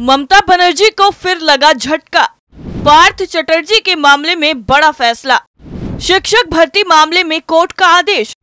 ममता बनर्जी को फिर लगा झटका। पार्थ चटर्जी के मामले में बड़ा फैसला। शिक्षक भर्ती मामले में कोर्ट का आदेश।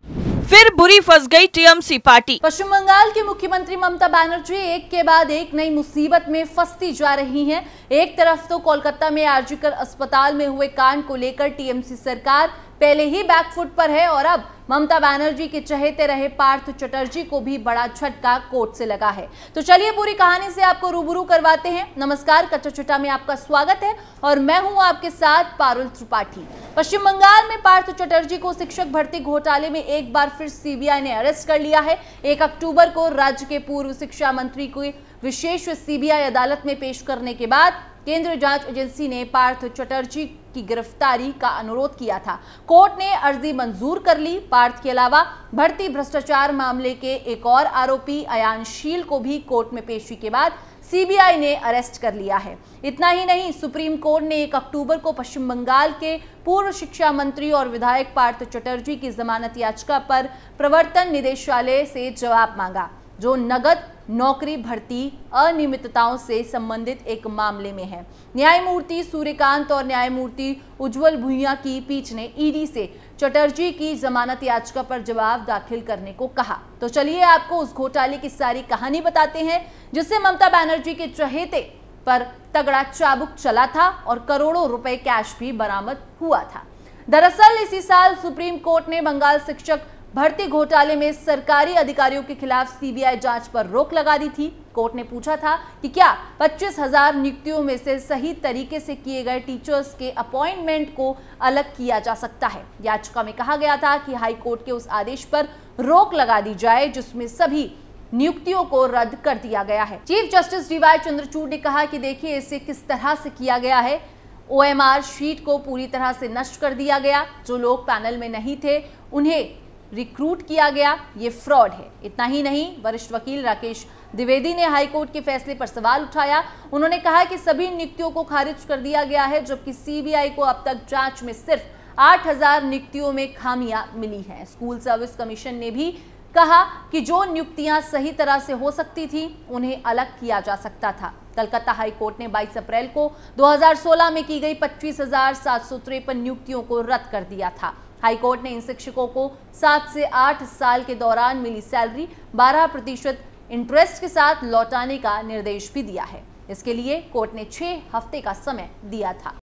फिर बुरी फंस गई टीएमसी पार्टी। पश्चिम बंगाल की मुख्यमंत्री ममता बनर्जी एक के बाद एक नई मुसीबत में फंसती जा रही हैं। एक तरफ तो कोलकाता में आरजीकर अस्पताल में हुए कांड को लेकर टीएमसी सरकार पहले ही बैकफुट पर है और अब ममता बनर्जी के चहेते रहे पार्थ चटर्जी को भी बड़ा झटका कोर्ट से लगा है। तो चलिए पूरी कहानी से आपको रूबरू करवाते हैं। नमस्कार, कच्चा चिट्ठा में आपका स्वागत है और मैं हूं आपके साथ पारुल त्रिपाठी। पश्चिम बंगाल में पार्थ चटर्जी को शिक्षक भर्ती घोटाले में एक बार फिर सीबीआई ने अरेस्ट कर लिया है। 1 अक्टूबर को राज्य के पूर्व शिक्षा मंत्री को विशेष सीबीआई अदालत में पेश करने के बाद केंद्रीय जांच एजेंसी ने पार्थ चटर्जी की गिरफ्तारी का अनुरोध किया था। कोर्ट ने अर्जी मंजूर कर ली। पार्थ के अलावा भर्ती भ्रष्टाचार मामले के एक और आरोपी अयान शील को भी कोर्ट में पेशी के बाद सीबीआई ने अरेस्ट कर लिया है। इतना ही नहीं, सुप्रीम कोर्ट ने 1 अक्टूबर को पश्चिम बंगाल के पूर्व शिक्षा मंत्री और विधायक पार्थ चटर्जी की जमानत याचिका पर प्रवर्तन निदेशालय से जवाब मांगा, जो नगद नौकरी भर्ती अनियमितताओं से संबंधित एक मामले में है। न्यायमूर्ति सूर्यकांत और न्यायमूर्ति उज्जवल भुइयां की पीठ ने ईडी से चटर्जी की जमानत याचिका पर जवाब दाखिल करने को कहा। तो चलिए आपको उस घोटाले की सारी कहानी बताते हैं जिससे ममता बनर्जी के चहेते पर तगड़ा चाबुक चला था और करोड़ों रुपए कैश भी बरामद हुआ था। दरअसल इसी साल सुप्रीम कोर्ट ने बंगाल शिक्षक भर्ती घोटाले में सरकारी अधिकारियों के खिलाफ सीबीआई जांच पर रोक लगा दी थी। कोर्ट ने पूछा था कि क्या 25,000 नियुक्तियों में से सही तरीके से किए गए टीचर्स के अपॉइंटमेंट को अलग किया जा सकता है। याचिका में कहा गया था कि हाई कोर्ट के उस आदेश पर रोक लगा दी जाए जिसमें सभी नियुक्तियों को रद्द कर दिया गया है। चीफ जस्टिस डीवाई चंद्रचूड़ ने कहा कि देखिए इसे किस तरह से किया गया है। ओएमआर शीट को पूरी तरह से नष्ट कर दिया गया। जो लोग पैनल में नहीं थे उन्हें रिक्रूट किया गया, ये फ्रॉड है। इतना ही नहीं, वरिष्ठ वकील राकेश द्विवेदी ने हाईकोर्ट के फैसले पर सवाल उठाया। उन्होंने कहा कि सभी नियुक्तियों को खारिज कर दिया गया है, जबकि सीबीआई को अब तक जांच में सिर्फ 8,000 नियुक्तियों में खामियां मिली हैं। स्कूल सर्विस कमीशन ने भी कहा कि जो नियुक्तियां सही तरह से हो सकती थी उन्हें अलग किया जा सकता था। कलकत्ता हाईकोर्ट ने 22 अप्रैल को 2016 में की गई 25,753 नियुक्तियों को रद्द कर दिया था। हाईकोर्ट ने इन शिक्षकों को 7 से 8 साल के दौरान मिली सैलरी 12% इंटरेस्ट के साथ लौटाने का निर्देश भी दिया है। इसके लिए कोर्ट ने 6 हफ्ते का समय दिया था।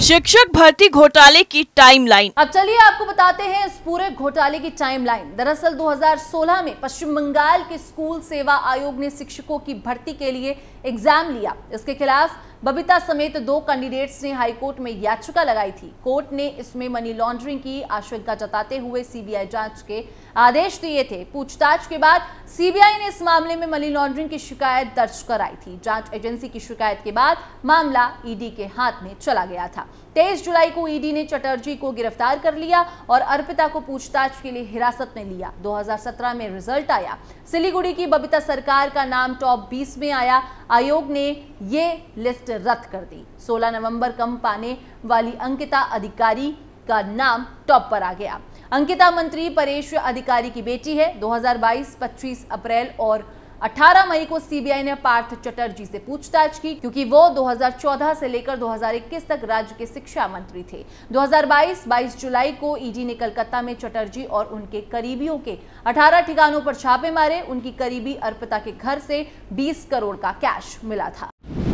शिक्षक भर्ती घोटाले की टाइमलाइन। अब चलिए आपको बताते हैं इस पूरे घोटाले की टाइमलाइन। दरअसल 2016 में पश्चिम बंगाल के स्कूल सेवा आयोग ने शिक्षकों की भर्ती के लिए एग्जाम लिया। इसके खिलाफ बबीता समेत 2 कैंडिडेट्स ने हाईकोर्ट में याचिका लगाई थी। कोर्ट ने इसमें मनी लॉन्ड्रिंग की आशंका जताते हुए सीबीआई जांच के आदेश दिए थे। पूछताछ के बाद सीबीआई ने इस मामले में मनी लॉन्ड्रिंग की शिकायत दर्ज कराई थी। जांच एजेंसी की शिकायत के बाद मामला ईडी के हाथ में चला गया था। 23 जुलाई को ईडी ने चटर्जी को गिरफ्तार कर लिया और अर्पिता को पूछताछ के लिए हिरासत में लिया। 2017 में रिजल्ट आया। सिलीगुड़ी की बबीता सरकार का नाम टॉप 20 में आया। आयोग ने ये लिस्ट रद्द कर दी। 16 नवंबर कम पाने वाली अंकिता अधिकारी का नाम टॉप पर आ गया। अंकिता मंत्री परेश अधिकारी की बेटी है। 2022, 25 अप्रैल और 18 मई को सीबीआई ने पार्थ चटर्जी से पूछताछ की, क्योंकि वो 2014 से लेकर 2021 तक राज्य के शिक्षा मंत्री थे। 22 जुलाई को ईडी ने कलकत्ता में चटर्जी और उनके करीबियों के 18 ठिकानों पर छापे मारे। उनकी करीबी अर्पिता के घर से 20 करोड़ का कैश मिला था।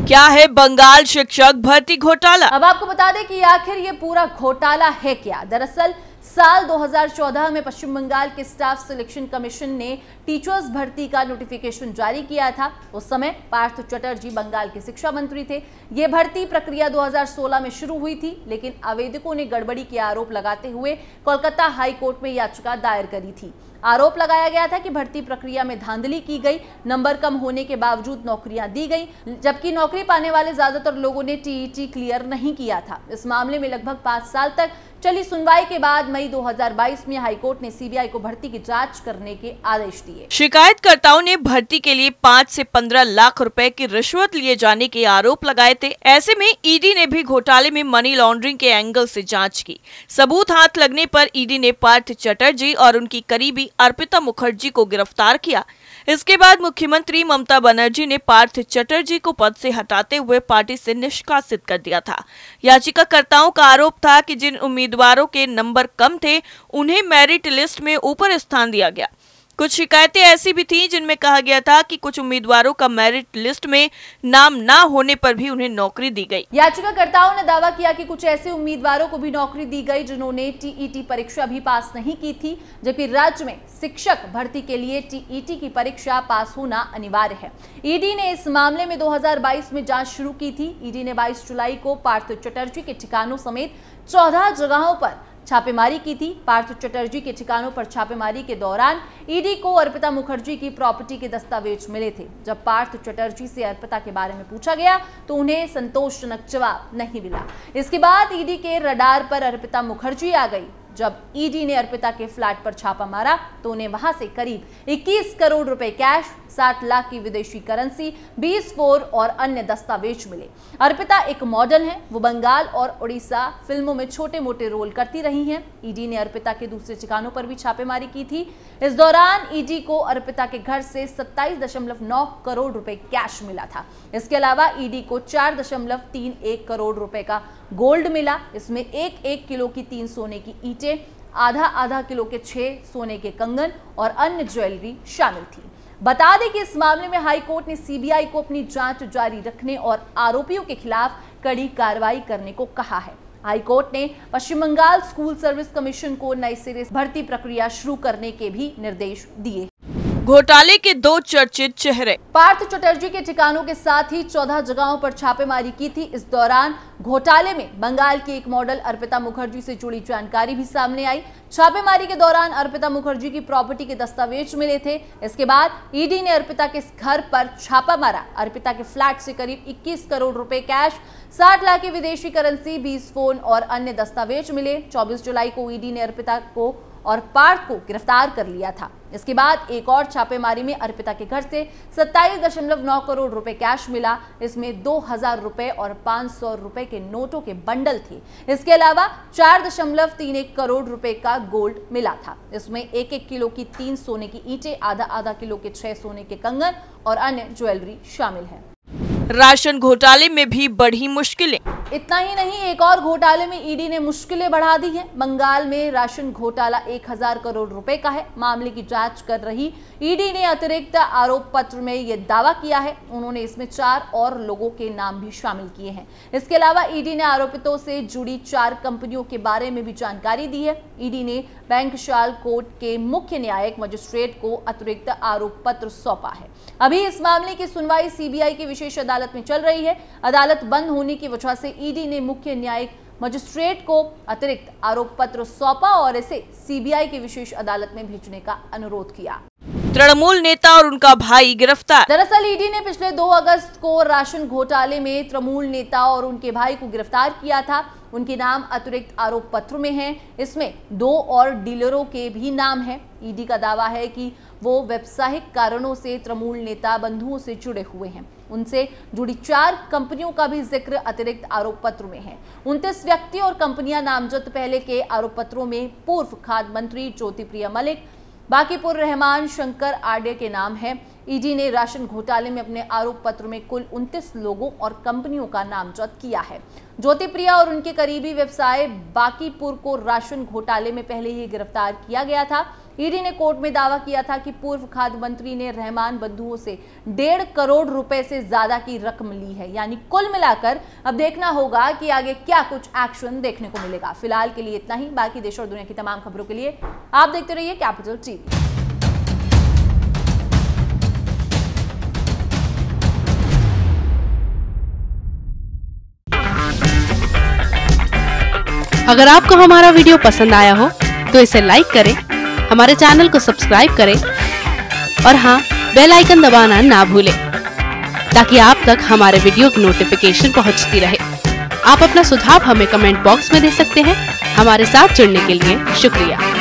क्या है बंगाल शिक्षक भर्ती घोटाला? अब आपको बता दें कि आखिर ये पूरा घोटाला है क्या। दरअसल साल 2014 में पश्चिम बंगाल के स्टाफ सिलेक्शन कमीशन ने टीचर्स भर्ती का नोटिफिकेशन जारी किया था। उस समय पार्थ चटर्जी बंगाल के शिक्षा मंत्री थे। ये भर्ती प्रक्रिया 2016 में शुरू हुई थी, लेकिन आवेदकों ने गड़बड़ी के आरोप लगाते हुए कोलकाता हाई कोर्ट में याचिका दायर करी थी। आरोप लगाया गया था कि भर्ती प्रक्रिया में धांधली की गई, नंबर कम होने के बावजूद नौकरियां दी गई, जबकि नौकरी पाने वाले ज्यादातर लोगों ने टीईटी क्लियर नहीं किया था। इस मामले में लगभग 5 साल तक चली सुनवाई के बाद मई 2022 में हाईकोर्ट ने सीबीआई को भर्ती की जांच करने के आदेश दिए। शिकायतकर्ताओं ने भर्ती के लिए 5 से 15 लाख रुपए की रिश्वत लिए जाने के आरोप लगाए थे। ऐसे में ईडी ने भी घोटाले में मनी लॉन्ड्रिंग के एंगल से जांच की। सबूत हाथ लगने पर ईडी ने पार्थ चटर्जी और उनकी करीबी अर्पिता मुखर्जी को गिरफ्तार किया। इसके बाद मुख्यमंत्री ममता बनर्जी ने पार्थ चटर्जी को पद से हटाते हुए पार्टी से निष्कासित कर दिया था। याचिकाकर्ताओं का आरोप था कि जिन उम्मीदवारों के नंबर कम थे उन्हें मेरिट लिस्ट में ऊपर स्थान दिया गया। कुछ शिकायतें ऐसी भी थीं जिनमें कहा गया था कि कुछ उम्मीदवारों का मेरिट लिस्ट में नाम ना होने पर भी उन्हें नौकरी दी गई। याचिकाकर्ताओं ने दावा किया कि कुछ ऐसे उम्मीदवारों को भी नौकरी दी गई जिन्होंने टीईटी परीक्षा भी पास नहीं की थी, जबकि राज्य में शिक्षक भर्ती के लिए टीईटी की परीक्षा पास होना अनिवार्य है। ईडी ने इस मामले में 2022 में जांच शुरू की थी। ईडी ने 22 जुलाई को पार्थ चटर्जी के ठिकानों समेत 14 जगहों पर छापेमारी की थी। पार्थ चटर्जी के ठिकानों पर छापेमारी के दौरान ईडी को अर्पिता मुखर्जी की प्रॉपर्टी के दस्तावेज मिले थे। जब पार्थ चटर्जी से अर्पिता के बारे में पूछा गया तो उन्हें संतोषजनक जवाब नहीं मिला। इसके बाद ईडी के रडार पर अर्पिता मुखर्जी आ गई। जब ईडी ने अर्पिता के फ्लैट पर छापा मारा तो उन्हें वहां से करीब 21 करोड़ रुपए कैश, 60 लाख की विदेशी करेंसी, 20 फोन और अन्य दस्तावेज मिले। अर्पिता एक मॉडल है। वो बंगाल और उड़ीसा फिल्मों में छोटे मोटे रोल करती रही हैं। ईडी ने अर्पिता के दूसरे ठिकानों पर भी छापेमारी की थी। इस दौरान ईडी को अर्पिता के घर से 27.9 करोड़ रुपए कैश मिला था। इसके अलावा ईडी को 4.31 करोड़ रुपए का गोल्ड मिला। इसमें 1 किलो की 3 सोने की ईंटें, आधा किलो के 6 सोने के कंगन और अन्य ज्वेलरी शामिल थी। बता दें कि इस मामले में हाई कोर्ट ने सीबीआई को अपनी जांच जारी रखने और आरोपियों के खिलाफ कड़ी कार्रवाई करने को कहा है। हाई कोर्ट ने पश्चिम बंगाल स्कूल सर्विस कमीशन को नए सिरे से भर्ती प्रक्रिया शुरू करने के भी निर्देश दिए। घोटाले के 2 चर्चित चेहरे। पार्थ चटर्जी के ठिकानों के साथ ही 14 जगहों पर छापेमारी की थी। इस दौरान घोटाले में बंगाल की एक मॉडल अर्पिता मुखर्जी से जुड़ी जानकारी भी सामने आई। छापेमारी के दौरान अर्पिता मुखर्जी की प्रॉपर्टी के दस्तावेज मिले थे। इसके बाद ईडी ने अर्पिता के घर पर छापा मारा। अर्पिता के फ्लैट से करीब 21 करोड़ रुपए कैश, 60 लाख की विदेशी करेंसी, 20 फोन और अन्य दस्तावेज मिले। 24 जुलाई को ईडी ने अर्पिता को और पार्थ को गिरफ्तार कर लिया था। इसके बाद एक और छापेमारी में अर्पिता के घर से 27.9 करोड़ रुपए कैश मिला। इसमें 2000 रुपए और 500 रुपए के नोटों के बंडल थे। इसके अलावा 4.31 करोड़ रुपए का गोल्ड मिला था। इसमें 1 किलो की 3 सोने की ईंटें, आधा किलो के 6 सोने के कंगन और अन्य ज्वेलरी शामिल है। राशन घोटाले में भी बढ़ी मुश्किलें। इतना ही नहीं, एक और घोटाले में ईडी ने मुश्किलें बढ़ा दी हैं। बंगाल में राशन घोटाला 1000 करोड़ रुपए का है। मामले की जांच कर रही ईडी ने अतिरिक्त आरोप पत्र में यह दावा किया है। उन्होंने इसमें 4 और लोगों के नाम भी शामिल किए हैं। इसके अलावा ईडी ने आरोपितों से जुड़ी 4 कंपनियों के बारे में भी जानकारी दी है। ईडी ने बैंकशाल कोर्ट के मुख्य न्यायिक मजिस्ट्रेट को अतिरिक्त आरोप पत्र सौंपा है। अभी इस मामले की सुनवाई सीबीआई की विशेष अदालत में चल रही है। अदालत बंद होने की वजह से ईडी ने मुख्य न्यायिक मजिस्ट्रेट को अतिरिक्त आरोप पत्र सौंपा और इसे सीबीआई की विशेष अदालत में भेजने का अनुरोध किया। तृणमूल नेता और उनका भाई गिरफ्तार। दरअसल ईडी ने पिछले 2 अगस्त को राशन घोटाले में तृणमूल नेता और उनके भाई को गिरफ्तार किया था। उनके नाम अतिरिक्त आरोप पत्र में हैं। इसमें 2 और डीलरों के भी नाम हैं। ईडी का दावा है कि वो व्यावसायिक कारणों से तृणमूल नेता बंधुओं से जुड़े हुए हैं। उनसे जुड़ी 4 कंपनियों का भी जिक्र अतिरिक्त आरोप पत्र में है। 29 व्यक्ति और कंपनियां नामजद पहले के आरोप पत्रों में पूर्व खाद्य मंत्री ज्योतिप्रिया मलिक, बाकीपुर रहमान, शंकर आडे के नाम है। ईडी ने राशन घोटाले में अपने आरोप पत्र में कुल 29 लोगों और कंपनियों का नामजद किया है। ज्योतिप्रिया और उनके करीबी व्यवसाय बाकीपुर को राशन घोटाले में पहले ही गिरफ्तार किया गया था। ईडी ने कोर्ट में दावा किया था कि पूर्व खाद्य मंत्री ने रहमान बंधुओं से 1.5 करोड़ रुपए से ज्यादा की रकम ली है। यानी कुल मिलाकर अब देखना होगा कि आगे क्या कुछ एक्शन देखने को मिलेगा। फिलहाल के लिए इतना ही। बाकी देश और दुनिया की तमाम खबरों के लिए आप देखते रहिए कैपिटल टीवी। अगर आपको हमारा वीडियो पसंद आया हो तो इसे लाइक करें, हमारे चैनल को सब्सक्राइब करें और हाँ, बेल आइकन दबाना ना भूलें ताकि आप तक हमारे वीडियो की नोटिफिकेशन पहुंचती रहे। आप अपना सुझाव हमें कमेंट बॉक्स में दे सकते हैं। हमारे साथ जुड़ने के लिए शुक्रिया।